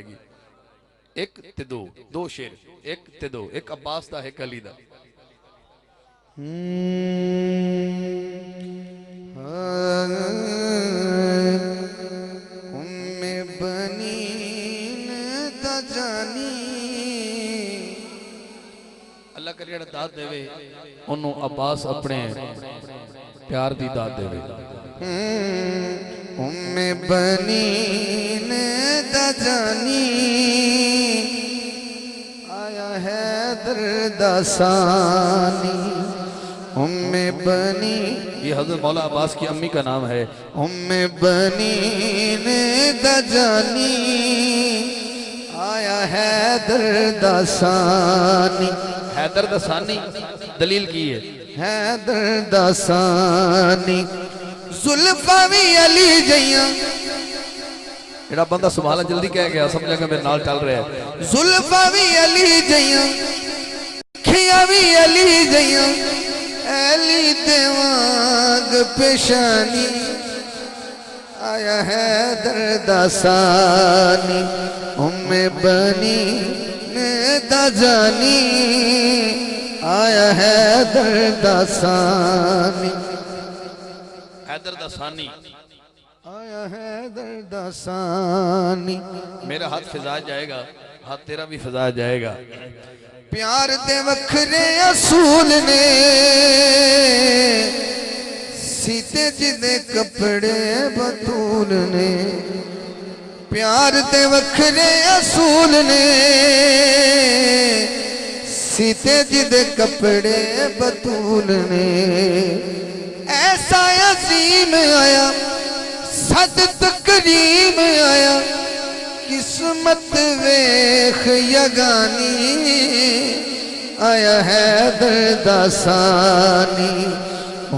आएगी। एक ते दो, दो शेर, एक ते दो, एक अब्बास दा एक अली दा। उम्मे बनी दा जानी अल्लाह करे जेड़ा दात देवे ओनू अब्बास अपने प्यार दी दात देवे। उम्मे बनी दा जानी आया है दरदासानी। उम्मे बनी, ये हजरत मौला अब्बास की अम्मी का नाम है। उम्मे बनी दा जानी आया है दरदासानी। हैदर दसानी दलील की है हैदर दसानी जुल्फा भी अली जइया। जेड़ा बंदा सुभान जल्दी कह गया समझा कि मेरे नाल चल रहा है। जुल्फा भी अली जइया, खिया भी अली जइया, अली देवांग पेशानी आया है दरदासानी। उम्मे बनी दा जानी आया है दरदासानी। हैदर दसानी आया है दरदासानी। मेरा हाथ फिजा जाएगा, हाथ तेरा भी फिजा जाएगा। प्यार दे वखरे असूल ने सीते जिदे कपड़े बतूल ने। प्यार दे वखरे असूल ने सीते जिदे कपड़े बतूल ने। ऐसा अजीम आया सद तकरीम आया किस्मत वेख यगानी आया है दरदासानी।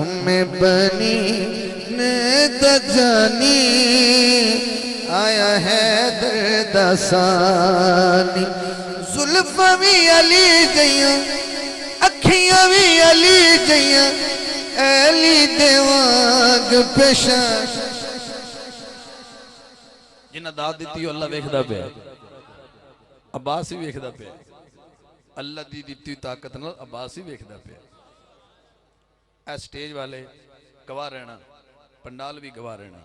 उम्मे बनी दा जानी आया है दरदासानी। जुल्फा भी अली जइया, अखियां भी अली जइया, अली देवांग पेशा। जिन्हें दात दी अल्लाह वेखदा पे, अब्बास ही वेखदा पे। अल्लाह दी दी ताकत नाल अब्बास ही वेखदा पे। ए स्टेज वाले गवाह रहना, पंडाल भी गवाह रहना।